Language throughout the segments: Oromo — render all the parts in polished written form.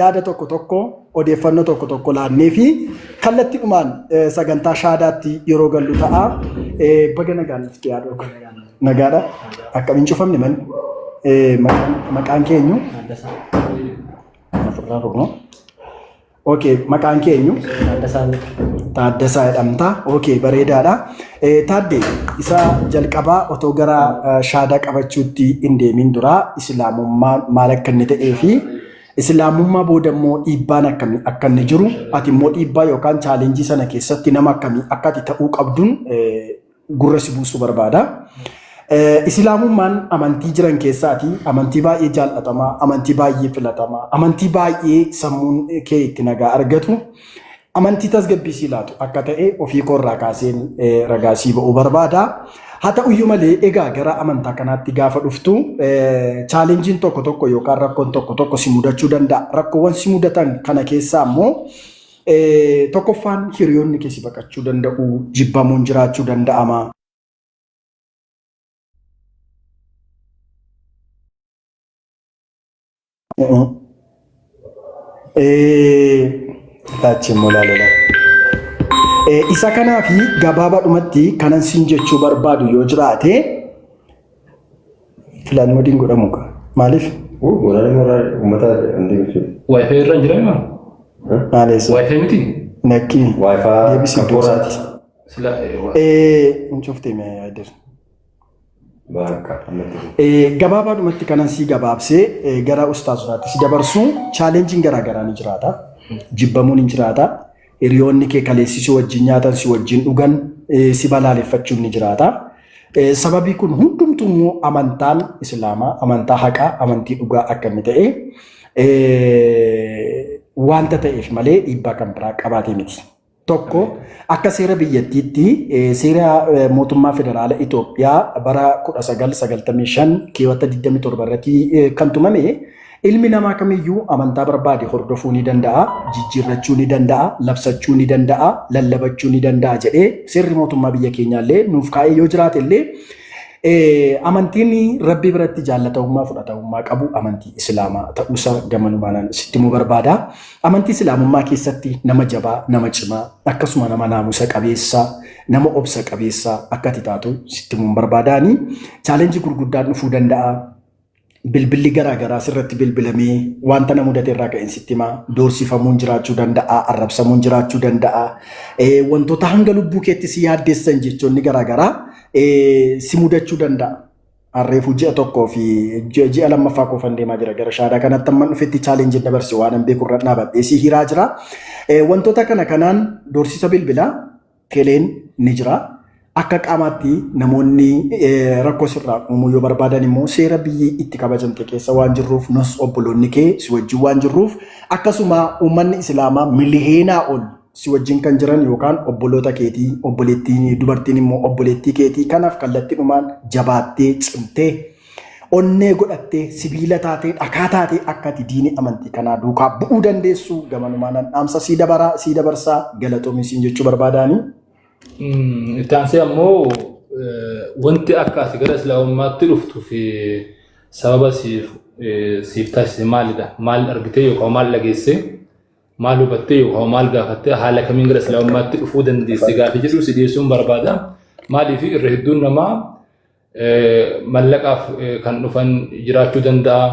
yaada tokko odeeffannoo tokko laannee fi kallattiidhumaan sagantaa shaadaatti yeroo gallu ta'a. Baga nagaan itti yaadu nagaadha. Akkamiin cufamne maqaan keenyu maqaan keenyu Taaddasaa jedhamta. Bareedaadha. Taaddee isa jalqabaa otoo gara shaadaa qabachuutti hin deemin dura islaamummaa maal akka inni ta'ee fi islaamummaa booda immoo dhiibbaan akka inni jiru ati immoo dhiibbaa yookaan chaalenjii sana keessatti nama akkamii akka ati ta'uu qabduun gurra si buusuu barbaada. Islaamummaan amantii jiran keessaati amantii baay'ee jaallatamaa, amantii baay'ee filatamaa, amantii baay'ee sammuun kee itti nagaa argatu, amantii tasgabbiisii laatu akka ta'e ofii koorraa kaaseen ragaasii ba'uu barbaada. Haa ta'uyyuu malee egaa gara amantaa kanaatti gaafa dhuftu chaalenjiin tokko yookaan rakkoon tokko si mudachuu danda'a. Rakkoowwan si mudatan kana keessaa immoo tokkoffaan hiriyoonni kee si baqachuu danda'u, jibbamuun jiraachuu danda'ama. Isa kanaaf gabaabaadhumatti kanan siin jechuu barbaadu yoo jiraate filannoo diin godhamu qaba. Maaliif? Wi-Fi irra jira maa? Wi-Fi miti? Nakki. Wi-Fi deebisii doosaati. Hincuftee mee yaadir. Gabaabaadhumatti kanan sii gabaabsee gara ustaazotaatti si dabarsu chaalenjiin garaagaraa ni jiraata. Jibbamuun ni jiraata. Hiriyoonni kee kaleessi si wajjin nyaatan, si wajjin dhugan, si balaaleffachuun ni jiraata. Sababii kun hundumtuu immoo amantaan Islaamaa, amantaa haqaa, amantii dhugaa akka inni ta'e wanta ta'eef malee dhiibbaa kan biraa qabaatee miti. Tokko akka seera biyyattiitti seera mootummaa federaala Itoophiyaa bara 1995 keewwata 27 irratti kan tumame ilmi namaa kamiyyuu amantaa barbaade hordofuu ni danda'a, jijjiirrachuu ni danda'a, labsachuu ni danda'a, lallabachuu ni danda'a jedhee seerri mootummaa biyya keenyaallee nuuf kaa'ee yoo jiraate illee amantiin rabbii biratti jaallatamummaa fudhatamummaa qabu amantii Islaamaa ta'uusaa gamanumaan sitti himuu barbaada. Amantii Islaamummaa keessatti nama jabaa, nama cimaa, akkasuma nama naamusa qabeessa, nama obsa qabeessa akka ati taatu sitti himuu barbaadaani. Chaalenjii gurguddaan dhufuu danda'a. Bilbilli garaagaraa sirratti bilbilamee wanta nama mudate irraa ka'een sitti himaa, doorsifamuun jiraachuu danda'a, arrabsamuun jiraachuu danda'a. Wantoota hanga lubbuu keetti si yaaddeessan jechoonni garaagaraa si mudachuu danda'a. Harreefuu ji'a tokkoo fi ji'a lammaffaa koofan deemaa jira gara shaadaa kanatti amma dhufetti chaalenjii dabarse waan hin beeku irra dhaabadhee si hiraa jira. Wantoota kanaan doorsisa bilbilaa teeleen ni jira. Akka qaamaatti namoonni rakkoo sirraa uumuu yoo barbaadan immoo seera biyyi itti kabajamte keessa waan jirruuf nus obboloonni kee si wajjin waan jirruuf akkasuma uummanni Islaamaa miliyeenaa ol si wajjin kan jiran yookaan obboloota keetii, obboleettiin dubartiin immoo obboleettii keetii kanaaf kallattiidhumaan jabaattee cimtee onnee godhattee sibiila taatee dhakaa taatee akka ati diinii amantii kanaa duukaa bu'uu dandeessu gamanumaan dhaamsa sii dabarsaa galatoomi siin jechuu barbaadaani. Itti aansee ammoo wanti akka ati gara Islaamummaatti dhuftu fi sababa siif taasise maalidha? Maal argitee yookaan maal dhageessee? Maal hubattee yookaan maal gaafattee haala kamiin gara Islaamummaatti dhufuu dandeesse gaafa jedhu si dhiyeessuun barbaada. Maaliif irra hedduun namaa mallaqaaf kan dhufan jiraachuu danda'a.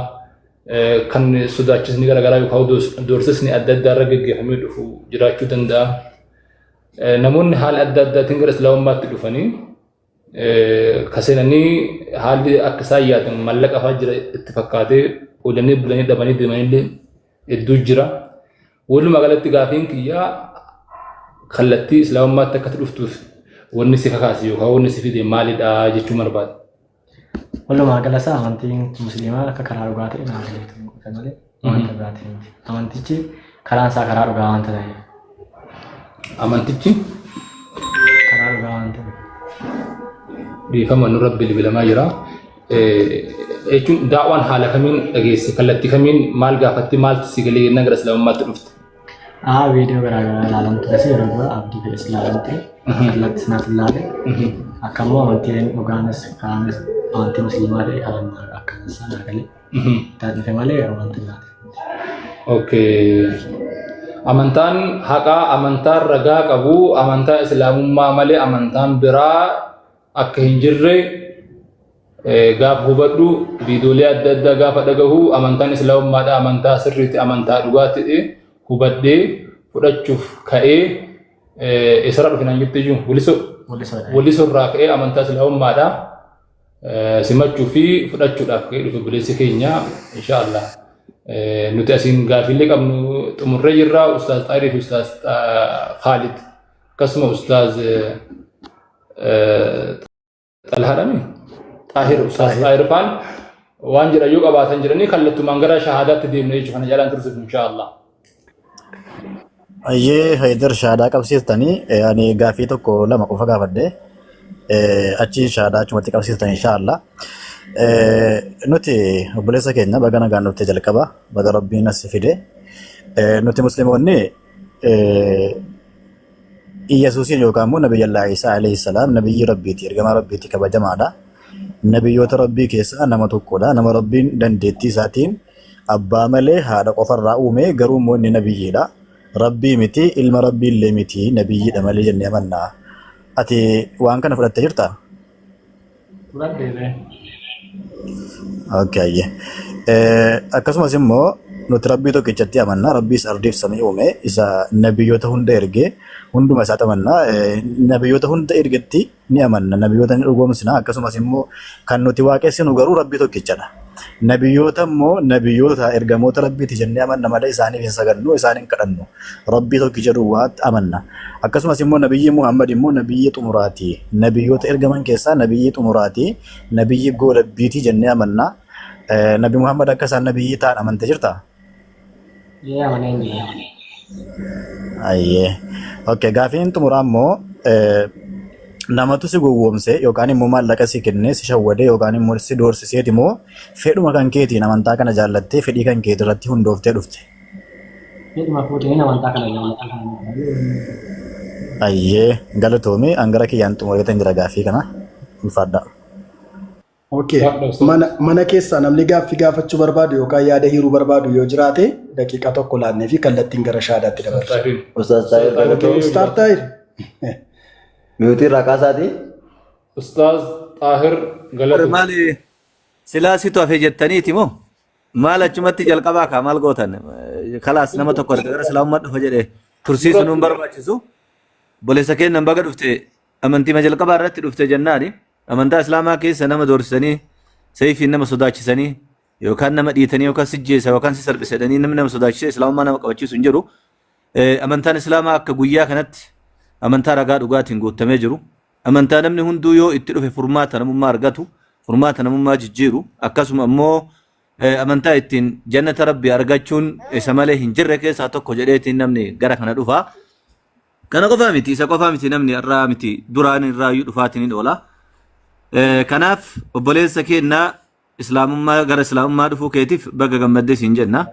Kan sodaachisni garaagaraa yookaan doorsisni adda addaa irra gaggeeffamee dhufu jiraachuu danda'a. Namoonni haala adda addaatiin gara Islaamummaatti dhufanii kaseenanii haalli akka isaan yaadan mallaqa fa'aa jira itti fakkaatee oolanii bulanii dhabanii deemanillee hedduu jira. Walumaa galatti gaafiin kiyyaa kallattii Islaamummaatti akka dhuftuuf wanni si kakaase yookaan wanni si fide maalidha jechuu barbaada. Walumaa galatti amantiin Musliimaa akka karaa dhugaa ta'e naaf malee wanta biraati. Amantichi karaan isaa karaa dhugaa wanta ta'e. Amantichi karaa dhugaa waan ta'eef dhiifama nurra bilbilamaa jira. Jechuun daawwan haala kamiin dhageesse kallattii kamiin maal gaafatti maaltu si galee yenna gara Islaamummaatti dhufte? Viidiyoo garaagaraa ilaalan ture yeroo dura abdii fedhes ilaalan ture. Kallattii sanaaf ilaale akkammoo amantiin dhugaanis karaanis amantii Musliimaa ta'e kan akka isaan arganii taatee malee yeroo wanta ilaale. Okay. Amantaan haqaa, amantaan ragaa qabu, amantaa islaamummaa malee amantaan biraa akka hin jirre gaaf hubadhu viidiyoolee adda addaa gaafa dhagahu amantaan islaamummaadha, amantaa sirriitti, amantaa dhugaatti hubadhee fudhachuuf ka'ee isra dhufinan jettee jiru waliso irraa ka'ee amantaa islaamummaadha simachuu fi fudhachuudhaaf ka'ee dhufe bileessi keenya inshaallah. Nuti asiin gaafillee qabnu xumurree jirra ustaaz Xaahir fi ustaaz Khalid akkasuma ustaaz Xalhaadhami Xaahir ustaaz Xaahir faan waan jedha yoo qabaatan jiranii kallattumaan gara shahaadaatti deemne jechuudha kana jalaan tursiif inshaallah. Ayyee Haydar shaadaa qabsiistanii ani gaafii tokko lama qofa gaafadhe achi shaadaa achumatti qabsiistan inshaallah. Nuti obboleessa keenya baga nagaan nutti jalqaba baga rabbiin as fide nuti musliimoonni Iyyesuusiin yookaan immoo Nabiyyallaa Isaa alayhi salaam nabiyyi rabbiiti ergamaa rabbiiti kabajamaadha. Nabiyyoota rabbii keessaa nama tokkodha. Nama rabbiin dandeettii isaatiin abbaa malee haadha qofarraa uume garuu immoo inni nabiyyiidha. Rabbii miti ilma rabbiillee miti nabiyyiidha malee jennee amanna. Ati waan kana fudhattee jirtaa? Okay. Akkasumas immoo nuti rabbii tokkichatti amanna. Rabbiis ardiif samii uume isa nabiyyoota hunda ergee hunduma isaatti amanna. Nabiyyoota hunda ergetti ni amanna. Nabiyyoota ni dhugoomsina. Akkasumas immoo kan nuti waaqessinu garuu rabbii tokkichadha. Nabiyyoota immoo nabiyyoota ergamoota rabbiiti jennee amanna malee isaaniif hin sagannu isaaniin kadhannu. Rabbii tokkicha duwwaatti amanna. Akkasumas immoo nabiyyi Muhammad immoo nabiyyi xumuraati. Nabiyyoota ergaman keessaa nabiyyi xumuraati. Nabiyyi goolabbiiti jennee amanna. Nabi Muhammad akka isaan nabiyyi ta'an amante jirtaa? Ayyee. Okay, gaafiin xumuraa immoo namatu si gowwoomse yookaan immoo maallaqa si kennee si shawwade yookaan immoo si doorsisee immoo fedhuma kan keetiin amantaa kana jaallattee fedhii kan keetii irratti hundooftee dhufte. Fedhuma fuudhee amantaa kana jaallataa. Ayyee galatoomii angara kiyyaan xumureetan jira gaafii kana ulfaadha. Okay. Mana keessa namni gaaffii gaafachuu barbaadu yookaan yaada hiiruu barbaadu yoo jiraate daqiiqaa tokko laannee fi kallattiin gara shaadaatti dabarsa. Ustaz Tahir. Ustaz Tahir. Miyuutii Raaqaasaati. Ustaaz Xaahir galatu. Maali silaasitu hafe jettaniiti moo maal achumatti jalqabaa kaa maal gootan kalaas nama tokko gara islaamummaa dhufa jedhee tursiisu nuun barbaachisu boleessa kennan baga dhufte amantii ma jalqabaa irratti dhufte jennaani. Amantaa islaamaa keessa nama doorsisanii sayfiin nama sodaachisanii yookaan nama dhiitanii yookaan sijjeessa yookaan si salphisedhanii namni nama sodaachisee islaamummaa nama qabachiisu hin jiru. Amantaan islaamaa akka guyyaa kanatti amantaa ragaa dhugaatiin guutamee jiru. Amantaa namni hunduu yoo itti dhufe furmaata namummaa argatu, furmaata namummaa jijjiiru. Akkasuma immoo amantaa ittiin jannata rabbii argachuun isa malee hin jirre keessaa tokko jedheetiin namni gara kana dhufa. Kana qofaa miti, isa qofaa miti namni irraa miti duraan irraa iyyuu dhufaatiin ni oola. Kanaaf obboleessa keenyaa islaamummaa gara islaamummaa dhufuu keetiif baga gammaddee siin jenna.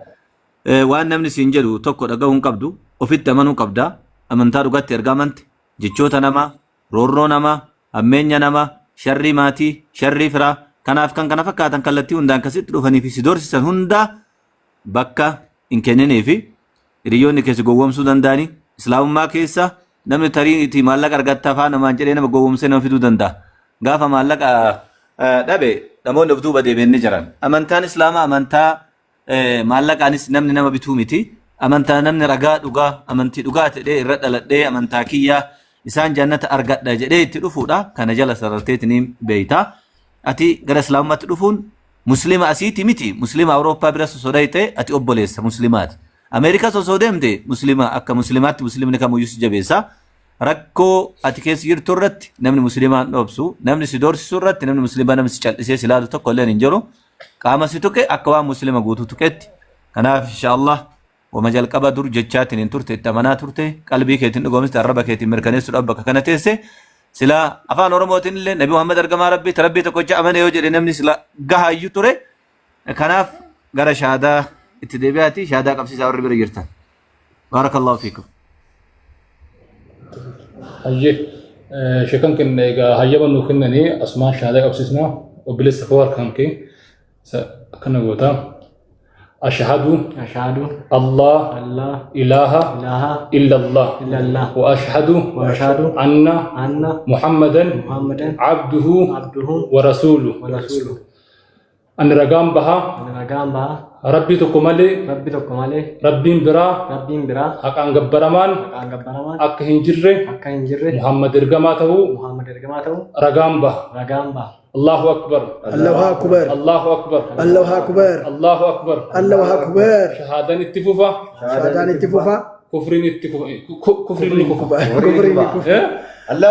Waan namni siin jedhu tokko dhagahuu hin qabdu, ofitti amanuu qabda. Amantaa dhugaatti erga amante jechoota namaa, roorroo namaa, hammeenya namaa, sharrii maatii, sharrii firaa kanaaf kan kana fakkaatan kallattii hundaan akkasitti dhufanii fi si doorsisan hundaa bakka hin kenninee fi hiriyoonni keessa gowwoomsuu danda'anii islaamummaa keessa namni tarii maallaqa argatta afaan namaan jedhee nama gowwoomsee nama fiduu danda'a. Gaafa maallaqa dhabe namoonni of duuba deebi'anii jiran. Amantaan islaamaa amantaa maallaqaanis namni nama bituu miti. Amantaa namni ragaa dhugaa amantii dhugaa ta'ee irra dhaladhee amantaa kiyyaa isaan jannata argadha jedhee itti dhufuudha. Kana jala sararteetiin beeyta. Ati gara islaamummaatti dhufuun muslima asiiti miti. Muslima Awurooppaa bira sosodaayite ati obboleessa muslimaati. Ameerikaa sosoo deemte muslima akka muslimaatti muslimni kamuyyuu si jabeessa. Rakkoo ati keessa jirtu irratti namni muslimaan dhoobsu namni si doorsisu irratti namni muslimaa namni si callisee si ilaalu tokko illee hin jiru. Qaama si tuqe akka waan muslima guutuu tuqetti. Kanaaf inshaallah wama jalqaba dur jechaatiin hin turte itti amanaa turte qalbii keetiin dhugoomiste arraba keetiin mirkaneessuudhaaf bakka kana teesse sila afaan oromootiin illee nabi Muhammad ergamaa rabbii tokkocha amane yoo jedhe namni sila gahaayyuu ture. Kanaaf gara shaadaa itti deebi'aati shaadaa qabsiisaa warri bira jirtan. Baarakallahu fiikum. Hayyee sheekan kenna egaa hayyama nuu kennanii asumaan shaadaa qabsiisnaa obboleessa koo harkaan kee akkana goota. أشهد أشهد الله الله إله إله إلا الله إلا الله وأشهد وأشهد أن أن محمدا محمدا عبده عبده ورسوله ورسوله أن رقم بها أن رقم بها ربي تكملي ربي تكمله ربي برا ربي برا أكان جبرمان أكان جبرمان أك هنجره أكان جره محمد رقماته محمد رقماته رقم به رقم بها الله أكبر الله أكبر الله أكبر الله أكبر الله أكبر الله أكبر شهادة اتفوفا شهادة اتفوفا كفرين اتفوفا كفرين كفرين كفر